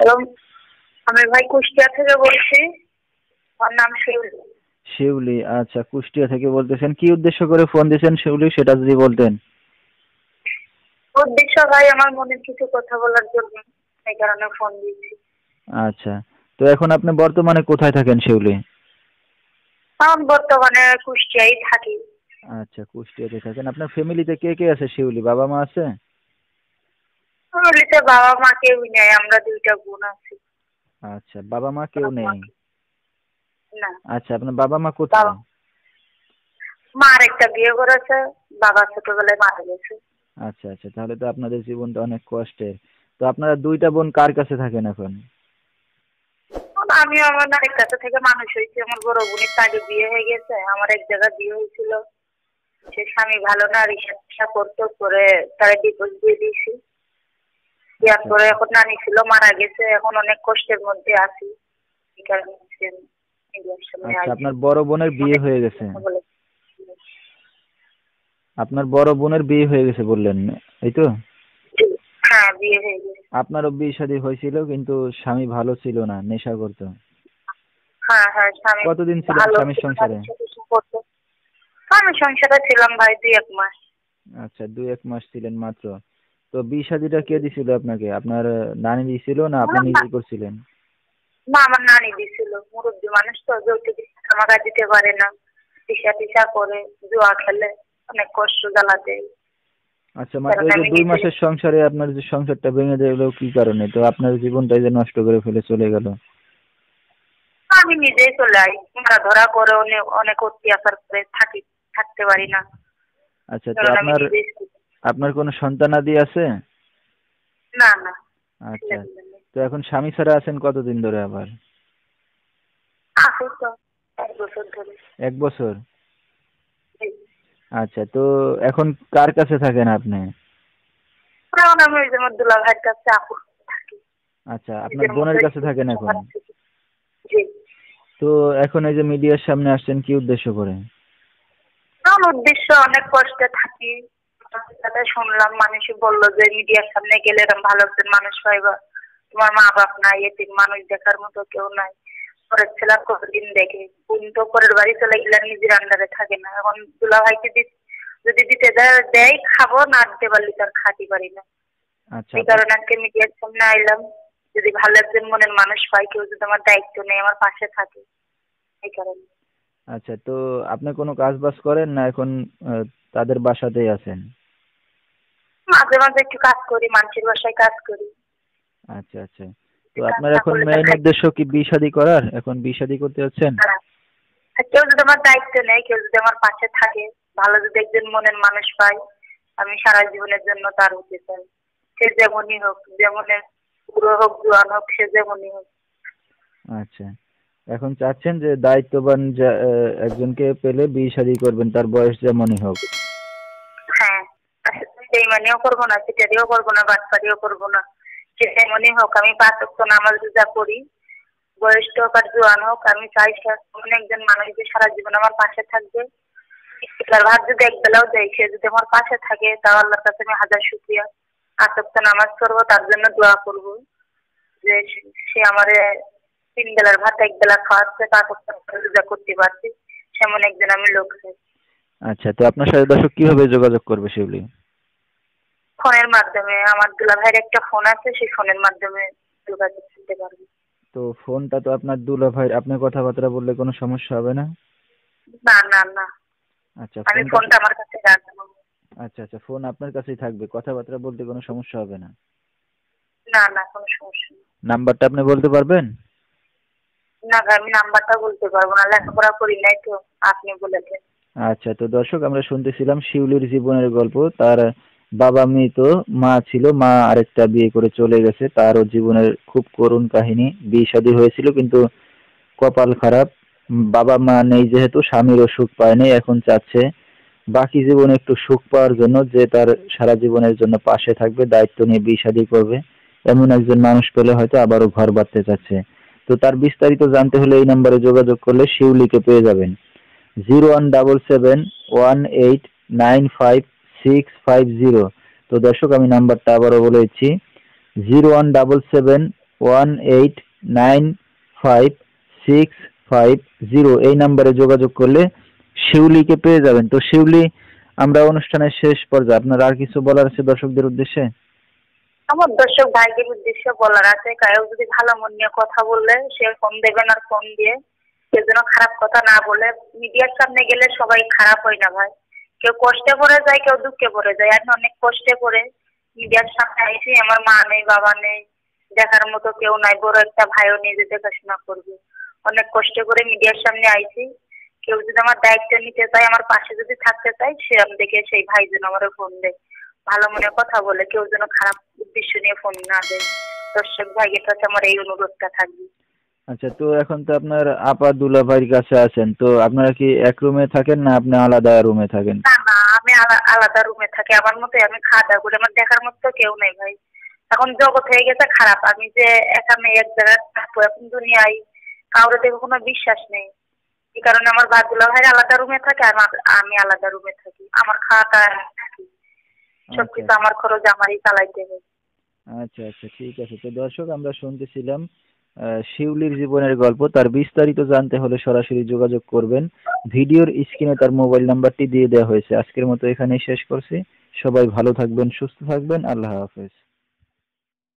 Hello, আমি ভাই কুষ্টিয়া থেকে বলছি। আমার নাম শিউলি। শিউলি, আচ্ছা, কুষ্টিয়া থেকে বলতেছেন। কি উদ্দেশ্য করে ফোন দিয়েছেন শিউলি, সেটা যদি বলতেন। উদ্দেশ্য ভাই আমার মনের কিছু কথা বলার জন্য, এই কারণে ফোন দিয়েছি। আচ্ছা, তো এখন আপনি বর্তমানে কোথায় থাকেন শিউলি? এখন বর্তমানে কুষ্টিয়ায় থাকি। আচ্ছা, কুষ্টিয়াতে থাকেন। আপনার ফ্যামিলিতে কে কে আছে শিউলি? বাবা মা আছে? ফ্যামিলিতে বাবা মা কেউই নেই, আমরা দুইটা বোন আছি। আচ্ছা, বাবা মা কেউ বাবা মা নেই। না। আচ্ছা, আপনার বাবা মা বাবা কোথায়? মা আরেকটা বিয়ে করেছে, বাবা ছোটবেলায় মারা গেছে। আচ্ছা আচ্ছা, তাহলে তো আপনাদের জীবনটা অনেক কষ্টের। তো আপনারা দুইটা বোন কার কাছে থাকেন এখন? আমি আমার নারীর কাছে থেকে মানুষ হয়েছি। আমার বড় বোনের আগে বিয়ে হয়ে গেছে, আমার এক জায়গায় বিয়ে হয়েছিল। সে স্বামী ভালো না, রিক্সা করতো, করে তারা ডিভোর্স দিয়ে দিয়েছি। বিয়ার আচ্ছা পরে এখন নানি ছিল, মারা গেছে। এখন অনেক কষ্টের মধ্যে আছি। এই কারণে মিডিয়ার সামনে আচ্ছা, আইছি। আপনার বড় বোনের বিয়ে অনেক হয়ে কিছু গেছে? কথা বলে। আপনার বড় বোনের বিয়ে হয়ে গেছে বললেন, এই তো? হ্যাঁ, বিয়ে হয়ে গেছে। আপনারও বিয়ে শাদী হয়েছিল, কিন্তু স্বামী ভালো ছিল না, নেশা করতো। হ্যাঁ হ্যাঁ, স্বামী কতদিন ছিলেন ভালো স্বামীর ছিল না, সংসারে? কিছু করতো। আমি সংসারে ছিলাম ভাই 2-1 মাস। আচ্ছা, 2-1 মাস ছিলেন মাত্র। তো বিয়ে শাদীটা কে দিছিল আপনাকে? আপনার নানি দিছিল না আপনি না, নিজেই করছিলেন? না, আমার নানি দিছিল। মুরব্বী মানুষ তো, যৌতুক আমাকে দিতে পারে না। টিসা টিসা করে, জুয়া খেলে, অনেক কষ্ট জ্বালাতে। আচ্ছা, মাত্র কারণ এই যে আমি দুই নিজে, মাসের সংসারে আপনার যে সংসারটা ভেঙে গেল কি কারণে? তো আপনার জীবনটাই যে নষ্ট করে ফেলে চলে গেল। আমি নিজেই চলে আই। মারা ধরা করে অনেক অনেক অত্যাচার করে থাকতে পারি না। আচ্ছা, তো কারণ আমি আপনার নিজেই, আপনার কোনো সন্তানাদি আছে? না না, আচ্ছা, ছেলেপিলে নেই। তো এখন স্বামী ছাড়া আছেন কতদিন ধরে আবার? আছে তো 1 বছর ধরে। 1 বছর? এই, আচ্ছা, তো এখন কার কাছে থাকেন আপনি? এখন আমি ওই যে আমার দুলা ভাইয়ের কাছে আপুর কাছে থাকি। আচ্ছা, আপনার নিজের মতো বোনের কাছে একটু থাকেন এখন? খারাপ থেকে। জি। তো এখন এই যে মিডিয়ার সামনে আসছেন কি উদ্দেশ্য করে? আমার উদ্দেশ্য, অনেক কষ্টে থাকি। তাতে শুনলাম, মানুষই বললো যে মিডিয়ার সামনে গেলে এরকম ভালো একজন মানুষ পাইবা। তোমার মা বাপ নাই, এতিম মানুষ দেখার মতো কেউ নাই। পরের ছেলে কতদিন দেখে, বোন তো পরের বাড়ি চলে গেলে নিজের আন্ডারে থাকে না। এখন দুলা ভাইকে যদি দিতে দেয় খাবো, না দিতে পারলে তার খাতে পারি না। আচ্ছা, এই আপনার কারণে আজকে মিডিয়ার সামনে আইলাম। যদি ভালো একজন মনের মানুষ পাই, কেউ যদি আমার দায়িত্ব নেই, আমার পাশে থাকে, এই কারণে। আচ্ছা, তো আপনি কোনো কাজ বাজ করেন না এখন? আহ, তাদের বাসাতেই আছেন? মাঝে মাঝে একটু কাজ করি, মানুষের বাসায় কাজ করি। আচ্ছা আচ্ছা, তো কাজ আপনার না এখন করলে তার মেইন খাইতে উদ্দেশ্য কি বিয়ে শাদী করার? এখন বিয়ে শাদী করতে যাচ্ছেন? পারে না। আর কেউ যদি আমার দায়িত্ব নেয়, কেউ যদি আমার পাশে থাকে, ভালো যদি একজন মনের মানুষ পাই, আমি সারা জীবনের জন্য তার হতে চাই। সে যেমনই হোক, যেমনের বুড়ো হোক, জোয়ান হোক, সে যেমনই হোক। আচ্ছা, এখন চাচ্ছেন যে দায়িত্ববান একজনকে পেলে বিয়ে শাদী করবেন, তার বয়স যেমনই হোক। হ্যাঁ, আসলে বেইমানিও করবো না, চিটারিও করবো না, বাটপারিও করবো না। সে যেমনই হোক, আমি 5 ওয়াক্ত নামাজ রোজা করি। বয়স্ক হোক আর জোয়ান হোক, আমি চাই সে এমন একজন মানুষ যে সারা জীবন আমার পাশে থাকবে। তার ভাত যদি একবেলাও দেয়, সে যদি আমার পাশে থাকে, তাও আল্লাহর কাছে আমি হাজার শুকরিয়া। 5 ওয়াক্ত নামাজ পড়বো, তার জন্য দোয়া করবো যে সে আমারে 3 বেলার ভাত একবেলা খাওয়াচ্ছে, 5 ওয়াক্ত রোজা করতে পারছি। সেমন একজন আমি লোক চাই। আচ্ছা, তো আপনার সাথে দর্শক কিভাবে যোগাযোগ করবে শিউলি? ফোনের মাধ্যমে, আমার দুলা ভাইয়ের একটা ফোন আছে, সেই ফোনের মাধ্যমে যোগাযোগ করতে পারবো। তো ফোনটা তো আপনার দুলা ভাই, আপনি কথাবার্তা বললে কোনো সমস্যা হবে না? না না না, আচ্ছা, আমি ফোনটা ফোনটা আমার কাছে রাখবো। আচ্ছা আচ্ছা, ফোন আপনার কাছেই থাকবে, কথাবার্তা বলতে কোনো সমস্যা হবে না? না না, কোনো সমস্যা নেই। নাম্বারটা আপনি বলতে পারবেন? না ভাই, আমি নাম্বারটা বলতে পারবো না, লেখাপড়া করি নাই তো, আপনি বলেছেন। আচ্ছা, তো দর্শক আমরা শুনতেছিলাম শিউলির জীবনের গল্প। তার বাবা মৃত, মা ছিল, মা আরেকটা বিয়ে করে চলে গেছে। তারও জীবনের খুব করুণ কাহিনী। বিয়ে শাদী হয়েছিল কিন্তু কপাল খারাপ। বাবা মা নেই যেহেতু স্বামীরও সুখ পায়নি। এখন চাচ্ছে বাকি জীবনে একটু সুখ পাওয়ার জন্য যে তার সারা জীবনের জন্য পাশে থাকবে, দায়িত্ব নিয়ে বিয়ে শাদী করবে। এমন একজন মানুষ পেলে হয়তো আবারও ঘর বাঁধতে চাচ্ছে। তো তার বিস্তারিত জানতে হলে এই নম্বরে যোগাযোগ করলে শিউলিকে পেয়ে যাবেন। 017718956650। তো দর্শক আমি নাম্বারটা আবারও বলে দিচ্ছি, 0177 18956550 এই নাম্বারে যোগাযোগ করলে শিউলিকে পেয়ে যাবেন। তো শিউলি, আমরা অনুষ্ঠানের শেষ পর্যায়ে, আপনার আর কিছু বলার আছে দর্শকদের উদ্দেশ্যে? আমার দর্শক ভাইদের উদ্দেশ্যে বলার আছে, কারো যদি ভালো মন নিয়ে কথা বললে সে ফোন দেবেন, আর ফোন দিয়ে কেউ যেন খারাপ কথা না বলে। মিডিয়ার সামনে গেলে সবাই খারাপ হয় না ভাই, কেউ কষ্টে পড়ে যায়, কেউ দুঃখে পড়ে যায়। আমি অনেক কষ্টে পড়ে মিডিয়ার সামনে আইছি, আমার মা নেই, বাবা নেই, দেখার মতো কেউ নাই, বড় একটা ভাইও নেই যে দেখাশোনা করবে। অনেক কষ্ট করে মিডিয়ার সামনে আইছি। কেউ যদি আমার দায়িত্ব নিতে চায়, আমার পাশে যদি থাকতে চায়, সে দেখে সেই ভাই যেন আমার ফোন দেয়, ভালো মনে কথা বলে, কেউ যেন খারাপ উদ্দেশ্য নিয়ে ফোন না দেয়। দর্শক ভাইয়ের কাছে আমার এই অনুরোধটা থাকবে। আচ্ছা, তো এখন তো আপনার আপা দুলা ভাইয়ের কাছে আছেন, তো আপনারা কি এক রুমে থাকেন না আপনি আলাদা রুমে থাকেন? না না, আমি আলাদা রুমে থাকি, আমার মতো আমি খাওয়া দাওয়া করি, আমার দেখার মতো কেউ নেই ভাই। এখন জগৎ হয়ে গেছে খারাপ, আমি যে একা মেয়ে এক জায়গায় থাকবো, এখন দুনিয়ায় কাউরে দেখে কোনো বিশ্বাস নেই। এই কারণে আমার ভাইগুলো ভাই আলাদা রুমে থাকে, আর আমি আলাদা রুমে থাকি। আমার খাওয়াটা থাকি, সবকিছু আচ্ছা আমার খরচ আমারই চালাইতে হয়। আচ্ছা আচ্ছা, ঠিক আছে। তো দর্শক, আমরা শুনতেছিলাম শিউলির জীবনের গল্প। তার বিস্তারিত জানতে হলে সরাসরি যোগাযোগ করবেন। ভিডিওর স্ক্রিনে তার মোবাইল নাম্বারটি দিয়ে দেওয়া হয়েছে। আজকের মতো এখানেই শেষ করছি। সবাই ভালো থাকবেন, সুস্থ থাকবেন। আল্লাহ হাফেজ।